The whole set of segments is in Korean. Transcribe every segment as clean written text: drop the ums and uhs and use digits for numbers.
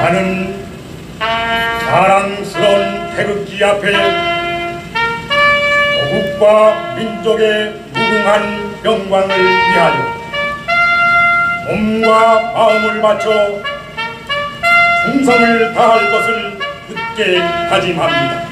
나는 자랑스러운 태극기 앞에 조국과 민족의 무궁한 영광을 위하여 몸과 마음을 바쳐 충성을 다할 것을 굳게 다짐합니다.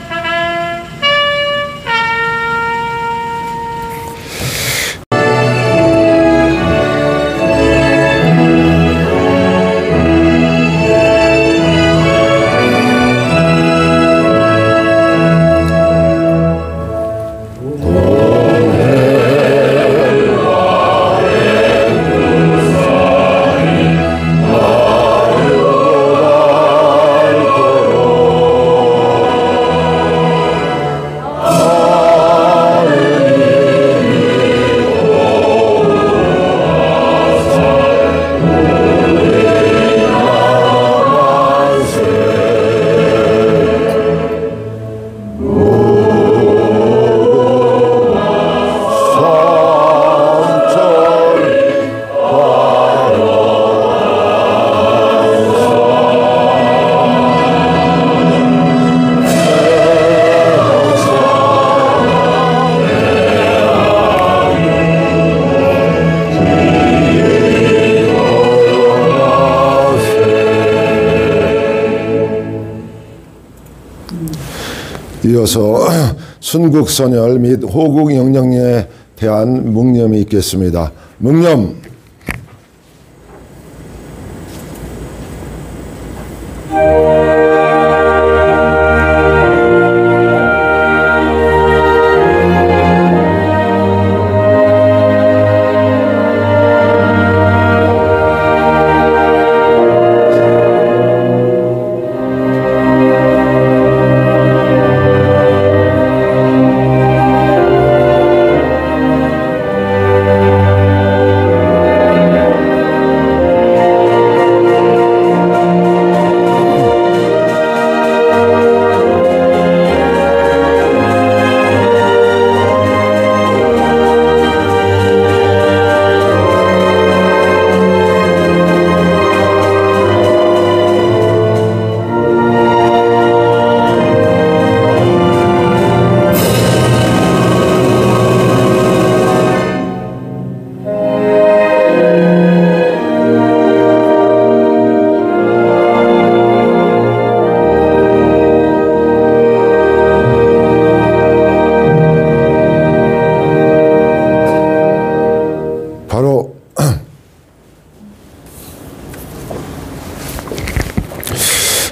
이어서 순국선열 및 호국영령에 대한 묵념이 있겠습니다. 묵념.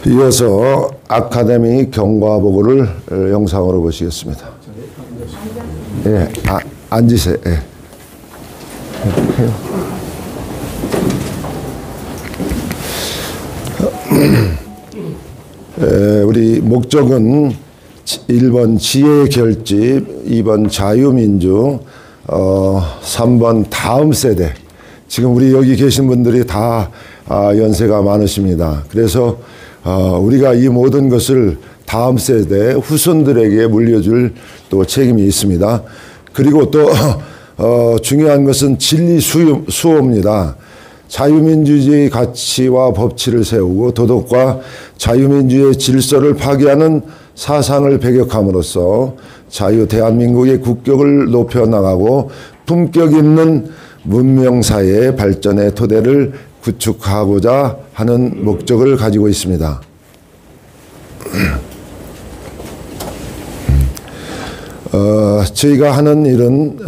이어서 아카데미 경과보고를 영상으로 보시겠습니다. 예, 앉으세요. 예. 우리 목적은 1번 지혜 결집, 2번 자유민주, 3번 다음 세대. 지금 우리 여기 계신 분들이 다 연세가 많으십니다. 그래서 우리가 이 모든 것을 다음 세대 후손들에게 물려줄 또 책임이 있습니다. 그리고 또 중요한 것은 진리 수호입니다. 자유민주주의 가치와 법치를 세우고 도덕과 자유민주의 질서를 파괴하는 사상을 배격함으로써 자유 대한민국의 국격을 높여나가고 품격 있는 문명사회의 발전의 토대를 구축하고자 하는 목적을 가지고 있습니다. 저희가 하는 일은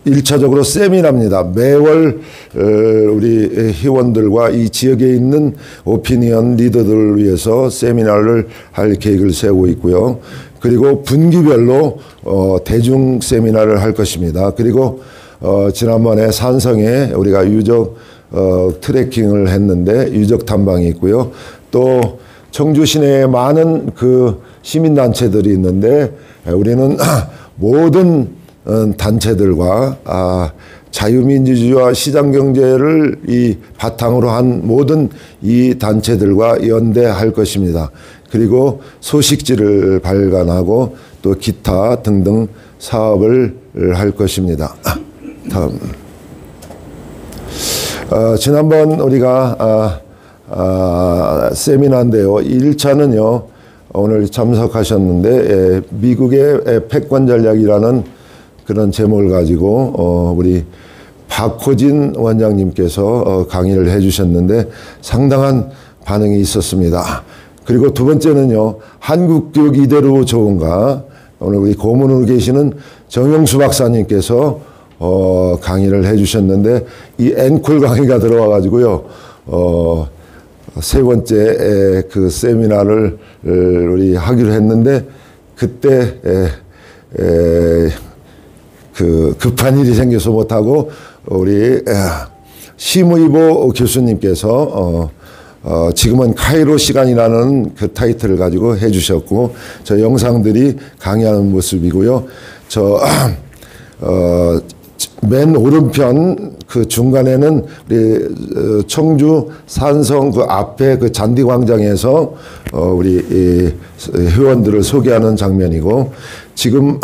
1차적으로 세미나입니다. 매월 우리 회원들과 이 지역에 있는 오피니언 리더들을 위해서 세미나를 할 계획을 세우고 있고요. 그리고 분기별로 대중 세미나를 할 것입니다. 그리고 지난번에 산성에 우리가 유적 트래킹을 했는데 유적 탐방이 있고요. 또 청주 시내에 많은 그 시민단체들이 있는데 우리는 모든 단체들과 자유민주주의와 시장경제를 이 바탕으로 한 모든 이 단체들과 연대할 것입니다. 그리고 소식지를 발간하고 또 기타 등등 사업을 할 것입니다. 다음. 지난번 우리가 세미나인데요. 1차는요. 오늘 참석하셨는데 미국의 패권 전략이라는 그런 제목을 가지고 우리 박호진 원장님께서 강의를 해주셨는데 상당한 반응이 있었습니다. 그리고 두 번째는요. 한국 교육 이대로 좋은가, 오늘 우리 고문으로 계시는 정영수 박사님께서 강의를 해주셨는데 이 앵콜 강의가 들어와 가지고요. 세 번째 그 세미나를 우리 하기로 했는데 그때 그 급한 일이 생겨서 못하고 우리 심의보 교수님께서 지금은 카이로 시간이라는 그 타이틀을 가지고 해주셨고, 저 영상들이 강의하는 모습이고요. 맨 오른편 그 중간에는 우리 청주 산성 그 앞에 그 잔디광장에서 우리 회원들을 소개하는 장면이고, 지금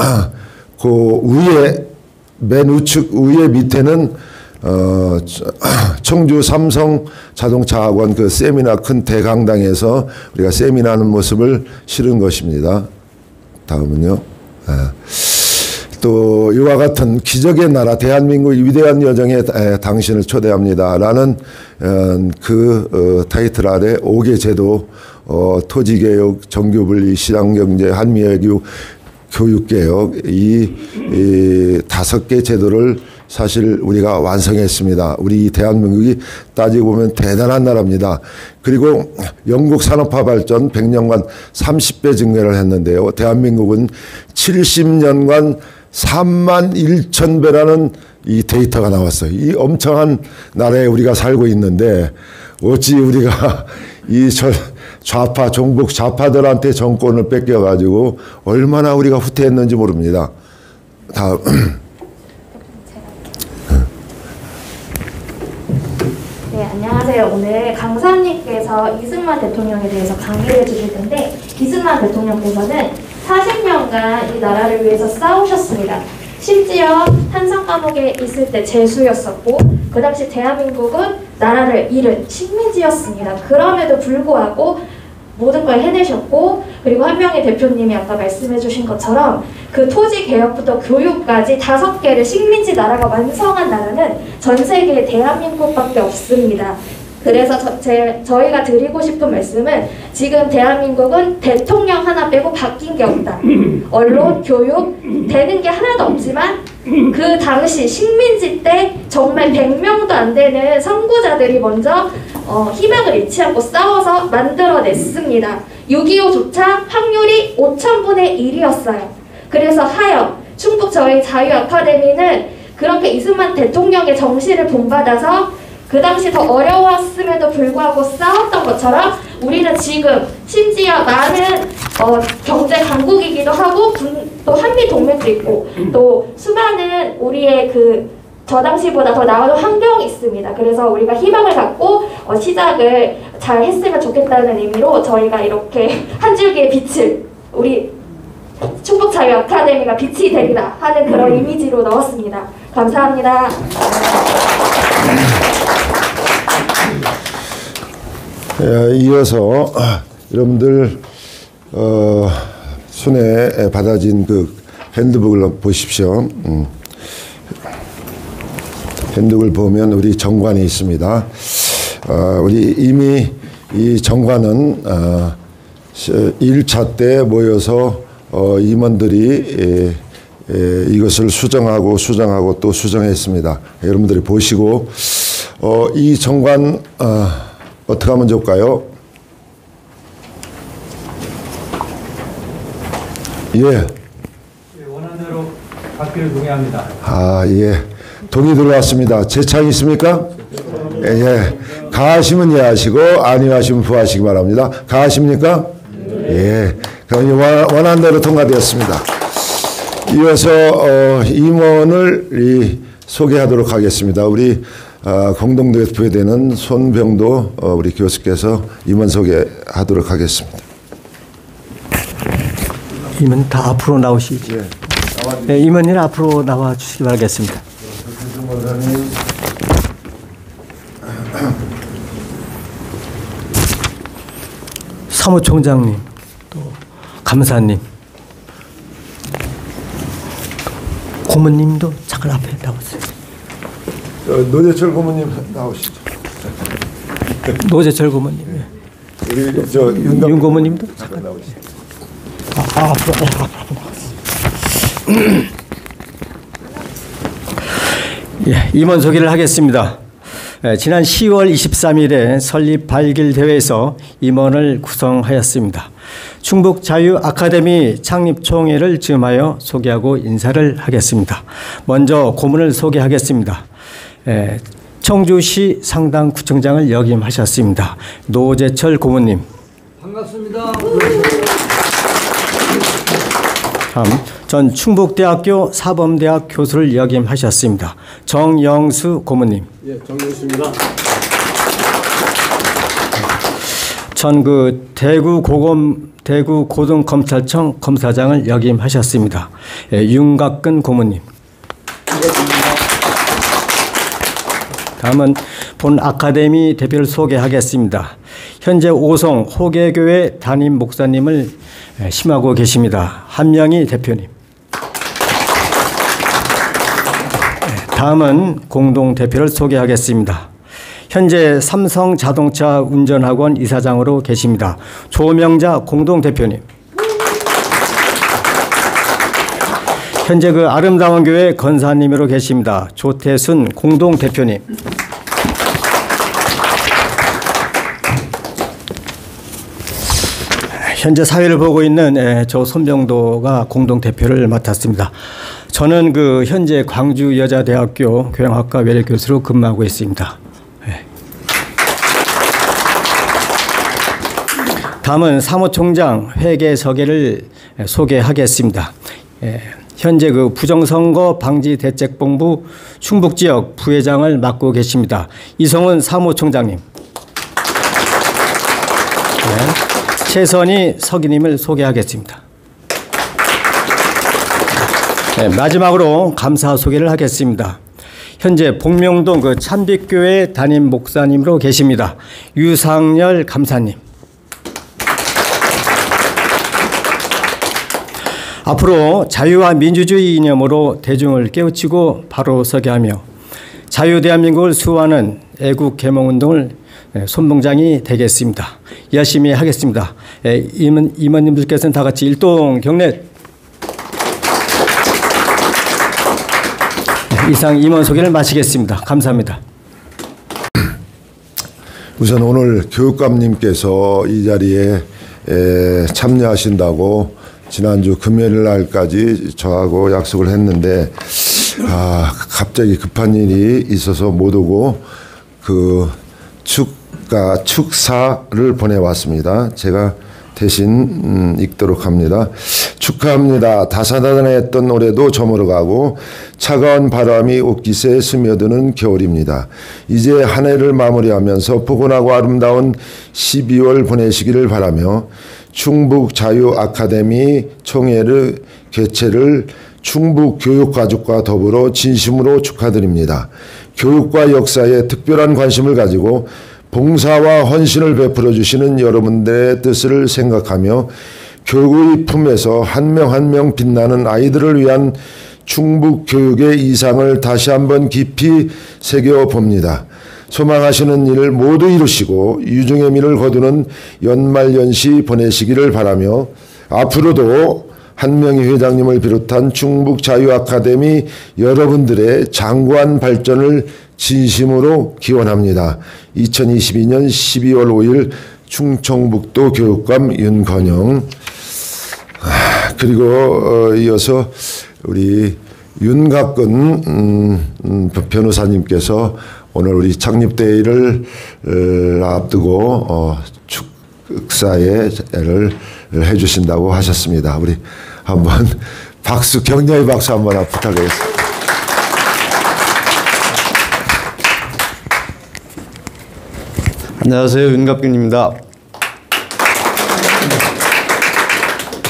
그 위에 맨 우측 위에 밑에는 청주 삼성 자동차 학원 그 세미나 큰 대강당에서 우리가 세미나하는 모습을 실은 것입니다. 다음은요. 또 이와 같은 기적의 나라 대한민국의 위대한 여정에 당신을 초대합니다라는 그 타이틀 아래 5개 제도, 토지개혁, 정교분리, 시장경제, 한미외교, 교육개혁, 이 5개 제도를 사실 우리가 완성했습니다. 우리 대한민국이 따지고 보면 대단한 나라입니다. 그리고 영국 산업화 발전 100년간 30배 증가를 했는데요. 대한민국은 70년간 31,000배라는 이 데이터가 나왔어요. 이 엄청난 나라에 우리가 살고 있는데 어찌 우리가 이 좌파, 종북 좌파들한테 정권을 뺏겨가지고 얼마나 우리가 후퇴했는지 모릅니다. 다음. 네, 안녕하세요. 오늘 강사님께서 이승만 대통령에 대해서 강의를 해주실 텐데, 이승만 대통령께서는 40년간 이 나라를 위해서 싸우셨습니다. 심지어 한성 감옥에 있을 때 죄수였었고, 그 당시 대한민국은 나라를 잃은 식민지였습니다. 그럼에도 불구하고 모든 걸 해내셨고, 그리고 한 명의 대표님이 아까 말씀해 주신 것처럼 그 토지 개혁부터 교육까지 5개를 식민지 나라가 완성한 나라는 전 세계에 대한민국밖에 없습니다. 그래서 저희가 드리고 싶은 말씀은, 지금 대한민국은 대통령 하나 빼고 바뀐 게 없다. 언론, 교육 되는 게 하나도 없지만 그 당시 식민지 때 정말 100명도 안 되는 선구자들이 먼저 희망을 잃지 않고 싸워서 만들어냈습니다. 6.25조차 확률이 5,000분의 1이었어요. 그래서 하여 충북 저희 자유아카데미는 그렇게 이승만 대통령의 정신을 본받아서 그 당시 더 어려웠음에도 불구하고 싸웠던 것처럼, 우리는 지금 심지어 많은 경제 강국이기도 하고 또 한미 동맹도 있고 또 수많은 우리의 저 당시보다 더 나은 환경이 있습니다. 그래서 우리가 희망을 갖고 시작을 잘 했으면 좋겠다는 의미로 저희가 이렇게 한 줄기의 빛을, 우리 충북자유아카데미가 빛이 되리라 하는 그런 이미지로 넣었습니다. 감사합니다. 이어서 여러분들 손에 받아진 그 핸드북을 보십시오. 핸드북을 보면 우리 정관이 있습니다. 우리 이미 이 정관은 1차 때 모여서 임원들이 이것을 수정하고 또 수정했습니다. 여러분들이 보시고 이 정관 어떻게 하면 좋을까요? 예. 원하는 대로 받기를 동의합니다. 예. 동의 들어왔습니다. 재창 있습니까? 예. 가하시면 예 하시고 아니요 하시면 부 하시기 바랍니다. 가하십니까? 예. 그럼 원하는 대로 통과되었습니다. 이어서 임원을 소개하도록 하겠습니다. 우리 공동대표에 되는 손병도 우리 교수께서 임원 소개하도록 하겠습니다. 임원 다 앞으로 나오시죠. 네, 임원님 앞으로 나와 주시기 바라겠습니다. 사무총장님, 또 감사님, 또 고모님도 잠깐 앞에 나오세요. 노재철 고모님 나오시죠. 노재철 고모님, 우리 윤 고모님도 잠깐 나오시죠. 앞으로 예, 임원 소개를 하겠습니다. 지난 10월 23일에 설립 발길 대회에서 임원을 구성하였습니다. 충북 자유 아카데미 창립 총회를 즈음하여 소개하고 인사를 하겠습니다. 먼저 고문을 소개하겠습니다. 청주시 상당구청장을 역임하셨습니다. 노재철 고문님. 반갑습니다. 다음 전 충북대학교 사범대학 교수를 역임하셨습니다. 정영수 고문님. 예, 정영수입니다. 전 대구 고등검찰청 검사장을 역임하셨습니다. 윤갑근 고문님. 다음은 본 아카데미 대표를 소개하겠습니다. 현재 오송 호계교회 담임 목사님을 심하고 계십니다. 한명희 대표님. 다음은 공동 대표를 소개하겠습니다. 현재 삼성 자동차 운전학원 이사장으로 계십니다. 조명자 공동 대표님. 현재 아름다운 교회 권사님으로 계십니다. 조태순 공동 대표님. 현재 사회를 보고 있는 저 손병도가 공동 대표를 맡았습니다. 저는 현재 광주여자대학교 교양학과 외래교수로 근무하고 있습니다. 다음은 사무총장 회계서계를 소개하겠습니다. 현재 부정선거 방지 대책본부 충북지역 부회장을 맡고 계십니다. 이성은 사무총장님. 최선희 서기님을 소개하겠습니다. 마지막으로 감사 소개를 하겠습니다. 현재 복명동 찬빛교회 담임 목사님으로 계십니다. 유상열 감사님. 앞으로 자유와 민주주의 이념으로 대중을 깨우치고 바로 서게 하며 자유대한민국을 수호하는 애국 계몽운동을 손봉장이 되겠습니다. 열심히 하겠습니다. 임원님들께서는 다 같이 일동 경례. 이상 임원 소개를 마치겠습니다. 감사합니다. 우선 오늘 교육감님께서 이 자리에 참여하신다고 지난주 금요일 날까지 저하고 약속을 했는데 갑자기 급한 일이 있어서 못 오고 축사를 보내왔습니다. 제가 대신 읽도록 합니다. 축하합니다. 다사다난했던 올해도 저물어가고 차가운 바람이 옷깃에 스며드는 겨울입니다. 이제 한 해를 마무리하면서 포근하고 아름다운 12월 보내시기를 바라며 충북 자유 아카데미 총회를 개최를 충북 교육가족과 더불어 진심으로 축하드립니다. 교육과 역사에 특별한 관심을 가지고 봉사와 헌신을 베풀어 주시는 여러분들의 뜻을 생각하며 교육의 품에서 한 명 한 명 빛나는 아이들을 위한 충북 교육의 이상을 다시 한번 깊이 새겨봅니다. 소망하시는 일 모두 이루시고 유중의 미를 거두는 연말연시 보내시기를 바라며 앞으로도 한명희 회장님을 비롯한 충북 자유아카데미 여러분들의 장구한 발전을 진심으로 기원합니다. 2022년 12월 5일 충청북도 교육감 윤건영. 그리고 이어서 우리 윤갑근 변호사님께서 오늘 우리 창립대회를 앞두고 축사회를 해주신다고 하셨습니다. 우리 한번 박수, 격려의 박수 한번 부탁드리겠습니다. 안녕하세요, 윤갑근입니다.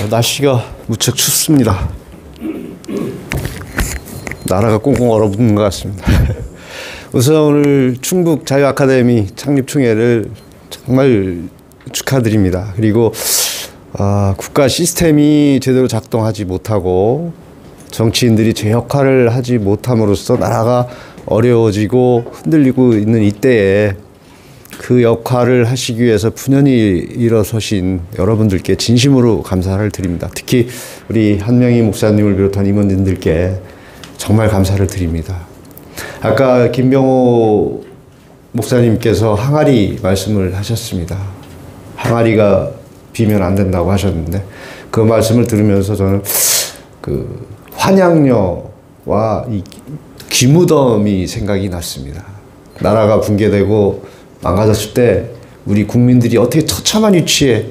날씨가 무척 춥습니다. 나라가 꽁꽁 얼어붙는 것 같습니다. 우선 오늘 충북 자유아카데미 창립총회를 정말 축하드립니다. 그리고 국가 시스템이 제대로 작동하지 못하고 정치인들이 제 역할을 하지 못함으로써 나라가 어려워지고 흔들리고 있는 이때에 그 역할을 하시기 위해서 분연히 일어서신 여러분들께 진심으로 감사를 드립니다. 특히 우리 한명희 목사님을 비롯한 임원진들께 정말 감사를 드립니다. 아까 김병호 목사님께서 항아리 말씀을 하셨습니다. 항아리가 비면 안 된다고 하셨는데 그 말씀을 들으면서 저는 그 환양녀와 이 귀무덤이 생각이 났습니다. 나라가 붕괴되고 망가졌을 때 우리 국민들이 어떻게 처참한 위치에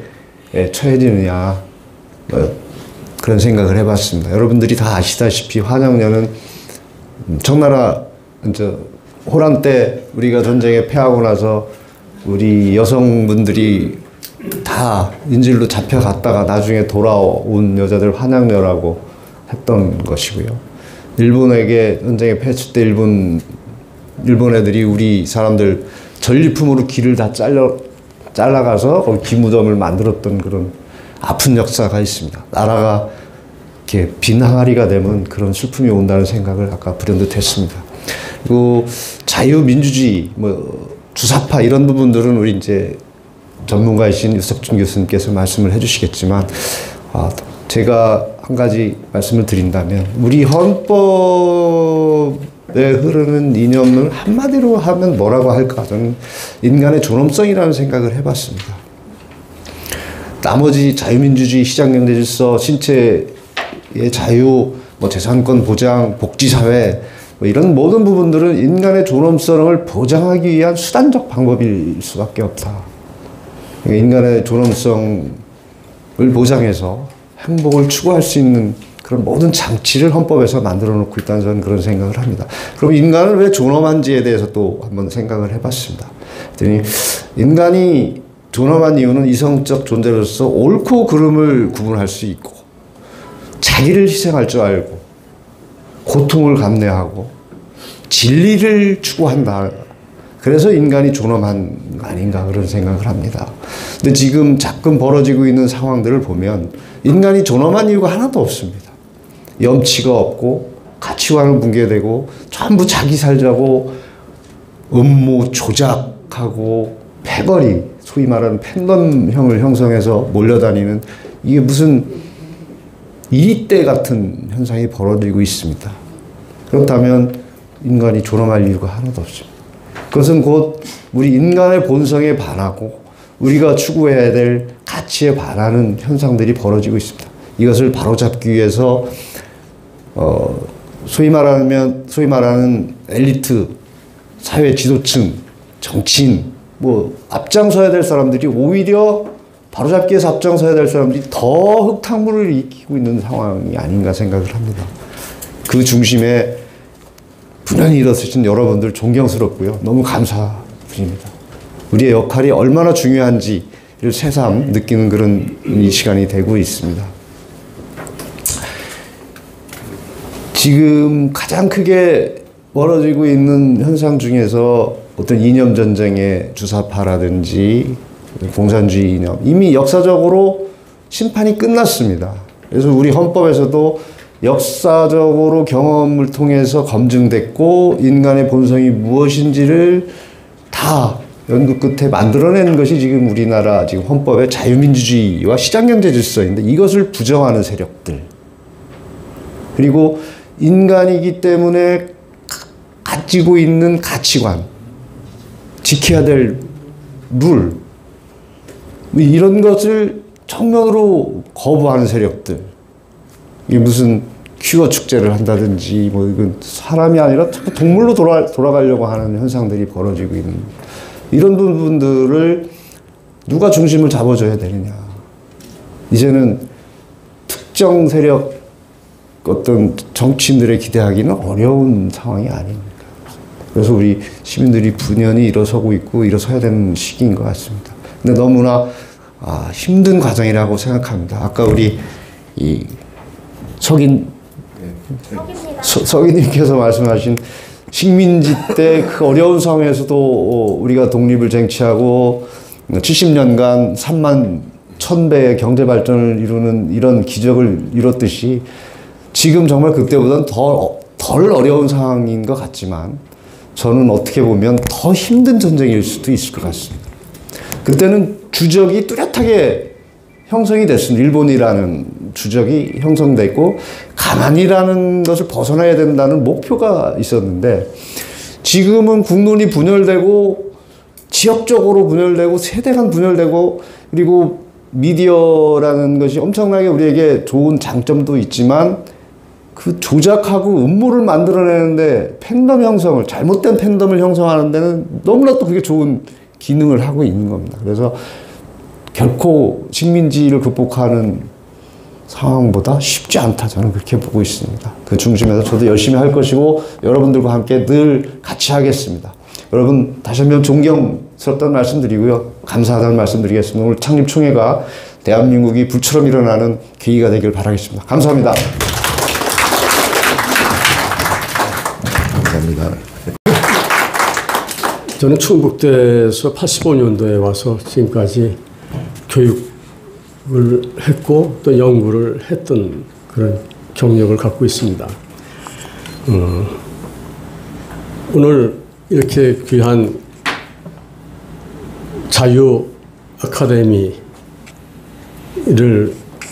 처해지느냐 그런 생각을 해봤습니다. 여러분들이 다 아시다시피 환양녀는 청나라 호란 때 우리가 전쟁에 패하고 나서 우리 여성분들이 다 인질로 잡혀갔다가 나중에 돌아온 여자들 환양녀라고 했던 것이고요. 일본에게 전쟁에 패했을 때 일본 애들이 우리 사람들 전리품으로 귀를 다 잘라가서 거기 귀무덤을 만들었던 그런 아픈 역사가 있습니다. 나라가 이렇게 빈 항아리가 되면 그런 슬픔이 온다는 생각을 아까 불현듯 했습니다. 그리고 자유민주주의, 주사파 이런 부분들은 우리 이제 전문가이신 유석준 교수님께서 말씀을 해주시겠지만, 제가 한 가지 말씀을 드린다면, 우리 헌법에 흐르는 이념을 한마디로 하면 뭐라고 할까? 저는 인간의 존엄성이라는 생각을 해봤습니다. 나머지 자유민주주의, 시장경제 질서, 신체의 자유, 재산권 보장, 복지사회, 이런 모든 부분들은 인간의 존엄성을 보장하기 위한 수단적 방법일 수밖에 없다. 인간의 존엄성을 보장해서 행복을 추구할 수 있는 그런 모든 장치를 헌법에서 만들어 놓고 있다는 저는 그런 생각을 합니다. 그럼 인간은 왜 존엄한지에 대해서 또 한번 생각을 해봤습니다. 그랬더니 인간이 존엄한 이유는 이성적 존재로서 옳고 그름을 구분할 수 있고 자기를 희생할 줄 알고 고통을 감내하고 진리를 추구한다. 그래서 인간이 존엄한 거 아닌가 그런 생각을 합니다. 근데 지금 자꾸 벌어지고 있는 상황들을 보면 인간이 존엄한 이유가 하나도 없습니다. 염치가 없고 가치관은 붕괴되고 전부 자기 살자고 음모 조작하고 패거리, 소위 말하는 팬덤형을 형성해서 몰려다니는 이게 무슨 이리떼 같은 현상이 벌어지고 있습니다. 그렇다면 인간이 존엄할 이유가 하나도 없습니다. 그것은 곧 우리 인간의 본성에 반하고 우리가 추구해야 될 가치에 반하는 현상들이 벌어지고 있습니다. 이것을 바로잡기 위해서 소위 말하는 엘리트, 사회 지도층, 정치인, 앞장서야 될 사람들이 오히려 바로잡기 위해서 앞장서야 될 사람들이 더 흙탕물을 일으키고 있는 상황이 아닌가 생각을 합니다. 그 중심에 분연히 일어서신 여러분들 존경스럽고요. 너무 감사드립니다. 우리의 역할이 얼마나 중요한지를 새삼 느끼는 그런 이 시간이 되고 있습니다. 지금 가장 크게 벌어지고 있는 현상 중에서 어떤 이념 전쟁의 주사파라든지 공산주의 이념, 이미 역사적으로 심판이 끝났습니다. 그래서 우리 헌법에서도 역사적으로 경험을 통해서 검증됐고 인간의 본성이 무엇인지를 다 연구 끝에 만들어낸 것이 지금 우리나라 지금 헌법의 자유민주주의와 시장경제 질서인데 이것을 부정하는 세력들, 그리고 인간이기 때문에 가지고 있는 가치관, 지켜야 될 룰, 이런 것을 정면으로 거부하는 세력들, 이게 무슨 퀴어 축제를 한다든지 이건 사람이 아니라 자꾸 동물로 돌아가려고 하는 현상들이 벌어지고 있는 이런 부분들을 누가 중심을 잡아줘야 되느냐. 이제는 특정 세력 어떤 정치인들의 기대하기는 어려운 상황이 아닙니까? 그래서 우리 시민들이 분연히 일어서고 있고 일어서야 되는 시기인 것 같습니다. 근데 너무나 힘든 과정이라고 생각합니다. 아까 우리 이 석인님께서 말씀하신 식민지 때 그 어려운 상황에서도 우리가 독립을 쟁취하고 70년간 3만 1000배의 경제 발전을 이루는 이런 기적을 이뤘듯이 지금 정말 그때보다는 덜 어려운 상황인 것 같지만 저는 어떻게 보면 더 힘든 전쟁일 수도 있을 것 같습니다. 그때는 주적이 뚜렷하게 형성이 됐습니다. 일본이라는 주적이 형성됐고 가만히라는 것을 벗어나야 된다는 목표가 있었는데 지금은 국론이 분열되고 지역적으로 분열되고 세대 간 분열되고 그리고 미디어라는 것이 엄청나게 우리에게 좋은 장점도 있지만 그 조작하고 음모를 만들어내는데 팬덤 형성을 잘못된 팬덤을 형성하는 데는 너무나 또 그게 좋은 기능을 하고 있는 겁니다. 그래서 결코 식민지를 극복하는 상황보다 쉽지 않다 저는 그렇게 보고 있습니다. 그 중심에서 저도 열심히 할 것이고 여러분들과 함께 늘 같이 하겠습니다. 여러분 다시 한번 존경스럽다는 말씀드리고요. 감사하다는 말씀드리겠습니다. 오늘 창립총회가 대한민국이 불처럼 일어나는 계기가 되길 바라겠습니다. 감사합니다. 감사합니다. 저는 충북대에서 85년도에 와서 지금까지 교육을 했고 또 연구를 했던 그런 경력을 갖고 있습니다. 오늘 이렇게 귀한 자유 아카데미를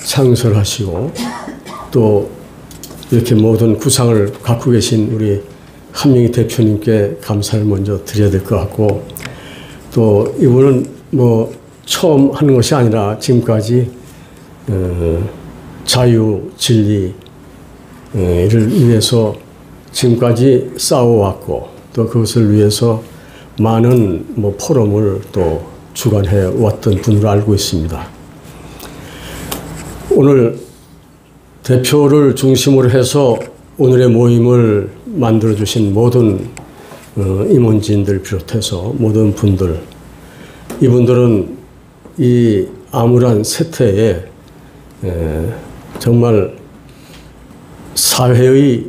창설하시고 또 이렇게 모든 구상을 갖고 계신 우리 한명희 대표님께 감사를 먼저 드려야 될 것 같고 또 이분은 뭐 처음 하는 것이 아니라 지금까지 자유, 진리를 위해서 지금까지 싸워왔고 또 그것을 위해서 많은 뭐 포럼을 또 주관해 왔던 분으로 알고 있습니다. 오늘 대표를 중심으로 해서 오늘의 모임을 만들어주신 모든 임원진들 비롯해서 모든 분들, 이분들은 이 암울한 세태에 정말 사회의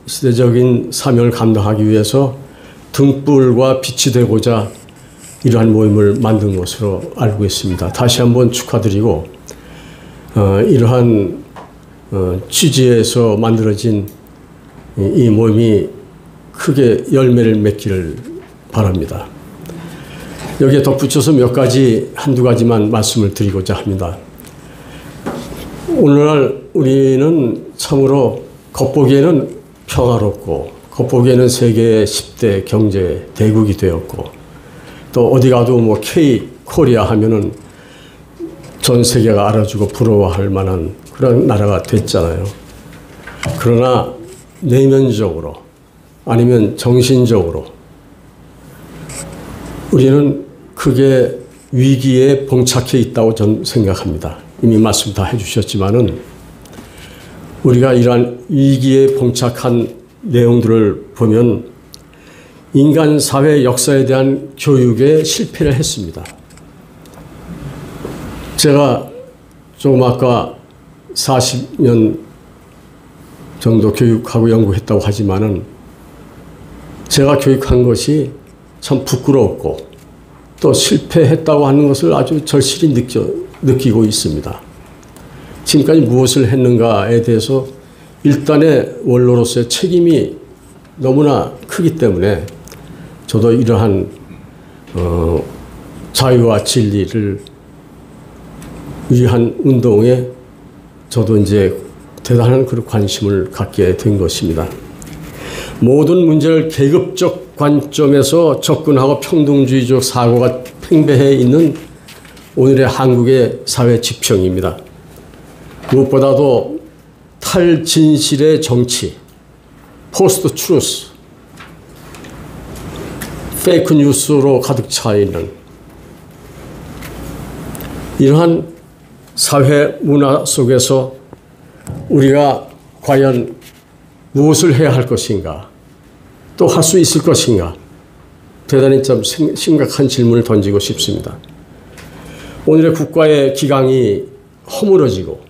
시대적인 사명을 감당하기 위해서 등불과 빛이 되고자 이러한 모임을 만든 것으로 알고 있습니다. 다시 한번 축하드리고 이러한 취지에서 만들어진 이 모임이 크게 열매를 맺기를 바랍니다. 여기에 덧붙여서 한두 가지만 말씀을 드리고자 합니다. 오늘날 우리는 참으로 겉보기에는 평화롭고 겉보기에는 세계 10대 경제 대국이 되었고 또 어디 가도 뭐 코리아 하면은 전 세계가 알아주고 부러워할 만한 그런 나라가 됐잖아요. 그러나 내면적으로 아니면 정신적으로 우리는 크게 위기에 봉착해 있다고 저는 생각합니다. 이미 말씀 다 해주셨지만은 우리가 이러한 위기에 봉착한 내용들을 보면 인간 사회 역사에 대한 교육에 실패를 했습니다. 제가 조금 아까 40년 정도 교육하고 연구했다고 하지만은 제가 교육한 것이 참 부끄럽고 또 실패했다고 하는 것을 아주 절실히 느끼고 있습니다. 지금까지 무엇을 했는가에 대해서 일단의 원로로서의 책임이 너무나 크기 때문에 저도 이러한 자유와 진리를 위한 운동에 저도 이제 대단한 그런 관심을 갖게 된 것입니다. 모든 문제를 계급적 관점에서 접근하고 평등주의적 사고가 팽배해 있는 오늘의 한국의 사회 지평입니다. 무엇보다도 탈진실의 정치, 포스트 트루스, 페이크 뉴스로 가득 차 있는 이러한 사회 문화 속에서 우리가 과연 무엇을 해야 할 것인가, 또 할 수 있을 것인가, 대단히 좀 심각한 질문을 던지고 싶습니다. 오늘의 국가의 기강이 허물어지고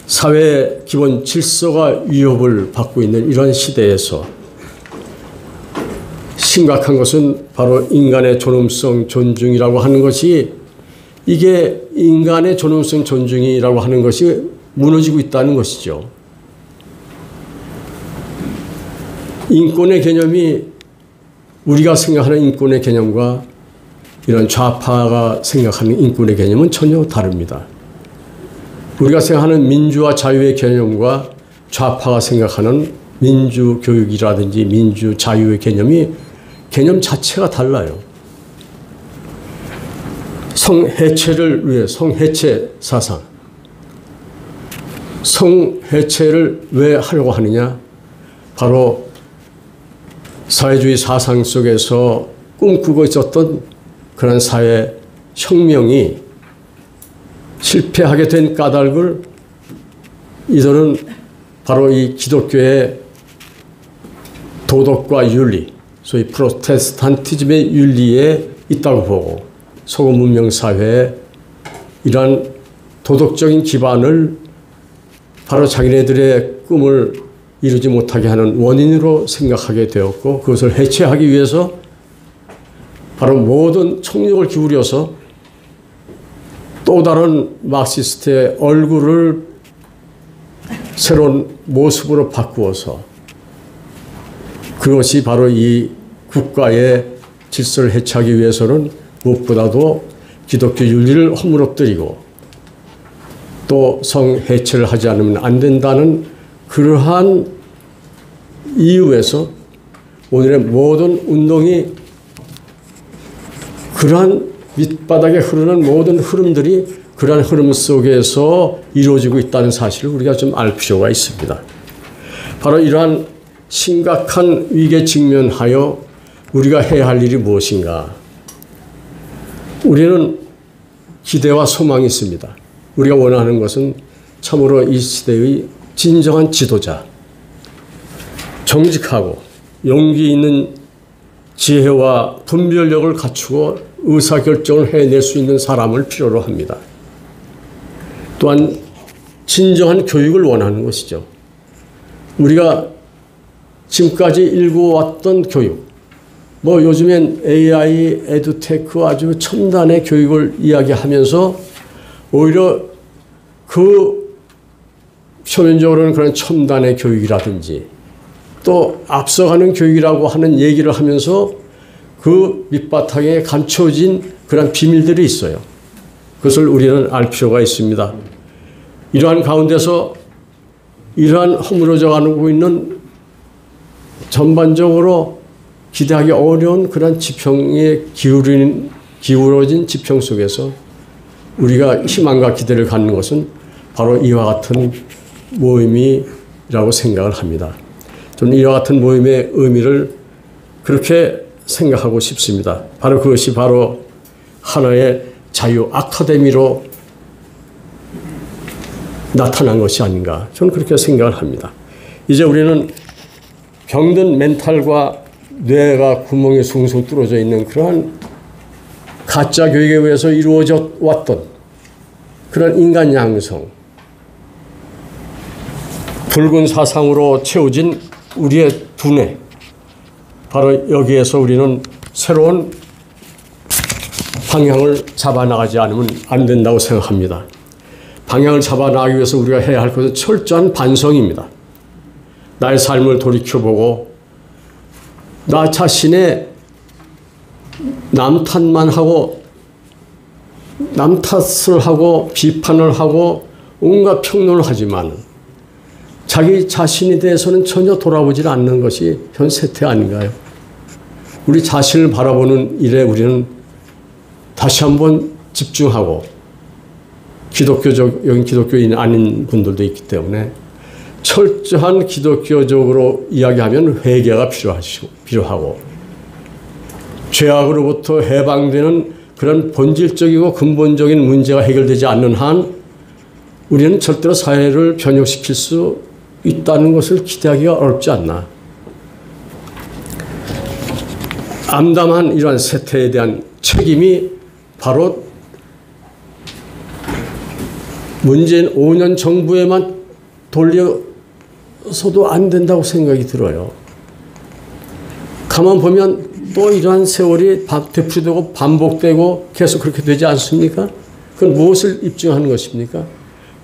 사회의 기본 질서가 위협을 받고 있는 이런 시대에서 심각한 것은 바로 인간의 존엄성 존중이라고 하는 것이, 이게 인간의 존엄성 존중이라고 하는 것이 무너지고 있다는 것이죠. 인권의 개념이 우리가 생각하는 인권의 개념과 이런 좌파가 생각하는 인권의 개념은 전혀 다릅니다. 우리가 생각하는 민주와 자유의 개념과 좌파가 생각하는 민주교육이라든지 민주자유의 개념 자체가 달라요. 성해체를 위해, 성해체 사상. 성해체를 왜 하려고 하느냐? 바로 사회주의 사상 속에서 꿈꾸고 있었던 그런 사회 혁명이 실패하게 된 까닭을 이들은 바로 이 기독교의 도덕과 윤리, 소위 프로테스탄티즘의 윤리에 있다고 보고, 소금 문명 사회에 이러한 도덕적인 기반을 바로 자기네들의 꿈을 이루지 못하게 하는 원인으로 생각하게 되었고, 그것을 해체하기 위해서 바로 모든 총력을 기울여서 또 다른 마르크시스트의 얼굴을 새로운 모습으로 바꾸어서, 그것이 바로 이 국가의 질서를 해체하기 위해서는 무엇보다도 기독교 윤리를 허물어뜨리고 또 성해체를 하지 않으면 안 된다는 그러한 이유에서 오늘의 모든 운동이, 그러한 밑바닥에 흐르는 모든 흐름들이 그러한 흐름 속에서 이루어지고 있다는 사실을 우리가 좀 알 필요가 있습니다. 바로 이러한 심각한 위기에 직면하여 우리가 해야 할 일이 무엇인가? 우리는 기대와 소망이 있습니다. 우리가 원하는 것은 참으로 이 시대의 진정한 지도자, 정직하고 용기 있는 지혜와 분별력을 갖추고 의사결정을 해낼 수 있는 사람을 필요로 합니다. 또한 진정한 교육을 원하는 것이죠. 우리가 지금까지 일구어왔던 교육, 요즘엔 AI, 에듀테크 아주 첨단의 교육을 이야기하면서 오히려 그 표면적으로는 그런 첨단의 교육이라든지 또 앞서가는 교육이라고 하는 얘기를 하면서 그 밑바탕에 감춰진 그런 비밀들이 있어요. 그것을 우리는 알 필요가 있습니다. 이러한 가운데서 이러한 허물어져 가고 있는 전반적으로 기대하기 어려운 그런 지평에 기울어진 지평 속에서 우리가 희망과 기대를 갖는 것은 바로 이와 같은 모임이라고 생각을 합니다. 저는 이와 같은 모임의 의미를 그렇게 생각하고 싶습니다. 바로 그것이 바로 하나의 자유 아카데미로 나타난 것이 아닌가, 저는 그렇게 생각을 합니다. 이제 우리는 병든 멘탈과 뇌가 구멍이 숭숭 뚫어져 있는 그러한 가짜 교육에 의해서 이루어져 왔던 그런 인간 양성, 붉은 사상으로 채워진 우리의 두뇌, 바로 여기에서 우리는 새로운 방향을 잡아나가지 않으면 안 된다고 생각합니다. 방향을 잡아나가기 위해서 우리가 해야 할 것은 철저한 반성입니다. 나의 삶을 돌이켜보고 나 자신의 남 탓만 하고 남 탓을 하고 비판을 하고 온갖 평론을 하지만 자기 자신에 대해서는 전혀 돌아보지 않는 것이 현 세태 아닌가요? 우리 자신을 바라보는 일에 우리는 다시 한번 집중하고, 여기 기독교인 아닌 분들도 있기 때문에 철저한 기독교적으로 이야기하면 회개가 필요하고 죄악으로부터 해방되는 그런 본질적이고 근본적인 문제가 해결되지 않는 한 우리는 절대로 사회를 변혁시킬 수 있다는 것을 기대하기가 어렵지 않나. 암담한 이러한 세태에 대한 책임이 바로 문재인 5년 정부에만 돌려서도 안 된다고 생각이 들어요. 가만 보면 또 이러한 세월이 되풀이되고 반복되고 계속 그렇게 되지 않습니까? 그건 무엇을 입증하는 것입니까?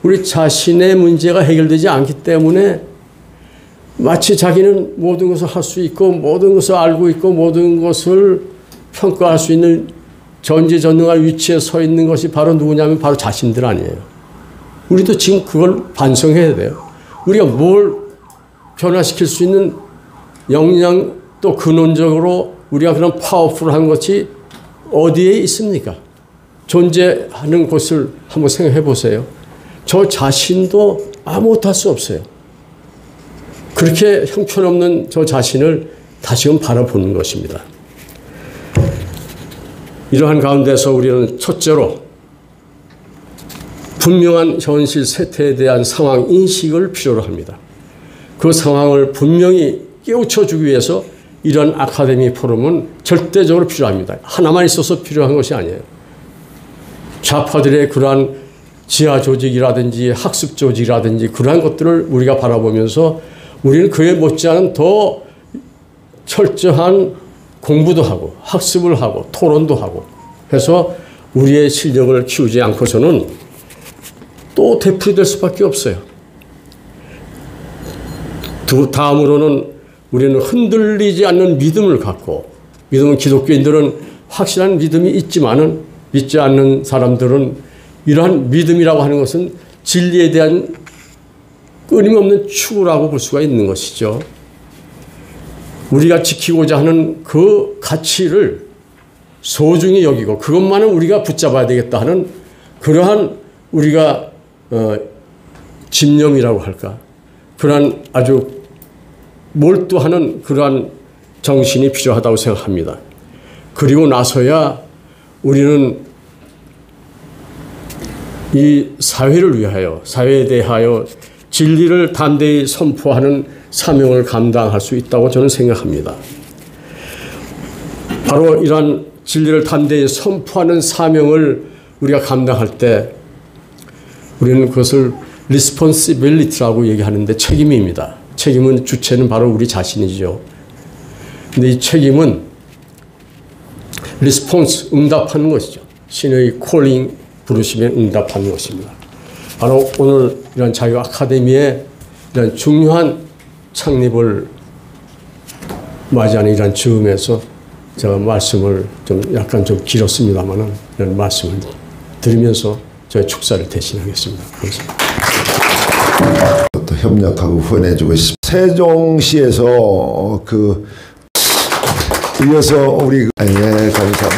우리 자신의 문제가 해결되지 않기 때문에 마치 자기는 모든 것을 할 수 있고 모든 것을 알고 있고 모든 것을 평가할 수 있는 전지전능한 위치에 서 있는 것이 바로 누구냐면 바로 자신들 아니에요. 우리도 지금 그걸 반성해야 돼요. 우리가 뭘 변화시킬 수 있는 역량 또 근원적으로 우리가 그런 파워풀한 것이 어디에 있습니까? 존재하는 곳을 한번 생각해 보세요. 저 자신도 아무것도 할 수 없어요. 그렇게 형편없는 저 자신을 다시금 바라보는 것입니다. 이러한 가운데서 우리는 첫째로 분명한 현실 세태에 대한 상황 인식을 필요로 합니다. 그 상황을 분명히 깨우쳐주기 위해서 이런 아카데미 포럼은 절대적으로 필요합니다. 하나만 있어서 필요한 것이 아니에요. 좌파들의 그러한 지하 조직이라든지 학습 조직이라든지 그러한 것들을 우리가 바라보면서 우리는 그에 못지않은 더 철저한 공부도 하고 학습을 하고 토론도 하고 해서 우리의 실력을 키우지 않고서는 또 되풀이될 수밖에 없어요. 다음으로는 우리는 흔들리지 않는 믿음을 갖고, 믿음은 기독교인들은 확실한 믿음이 있지만은 믿지 않는 사람들은 이러한 믿음이라고 하는 것은 진리에 대한 끊임없는 추구라고 볼 수가 있는 것이죠. 우리가 지키고자 하는 그 가치를 소중히 여기고 그것만은 우리가 붙잡아야 되겠다 하는 그러한 우리가 집념이라고 할까, 그러한 아주 몰두하는 그러한 정신이 필요하다고 생각합니다. 그리고 나서야 우리는 이 사회를 위하여, 사회에 대하여 진리를 담대히 선포하는 사명을 감당할 수 있다고 저는 생각합니다. 바로 이러한 진리를 담대히 선포하는 사명을 우리가 감당할 때 우리는 그것을 responsibility라고 얘기하는데 책임입니다. 책임은 주체는 바로 우리 자신이죠. 근데 이 책임은 response, 응답하는 것이죠. 신의 calling, 부르심에 응답하는 것입니다. 바로 오늘 이런 자유 아카데미의 이런 중요한 창립을 맞이하는 이런 즈음에서 제가 말씀을 좀 약간 좀 길었습니다만은 이런 말씀을 드리면서 저의 축사를 대신하겠습니다. 감사합니다. 또 협력하고 후원해주고 있습니다. 세종시에서 이어서 우리 감사합니다.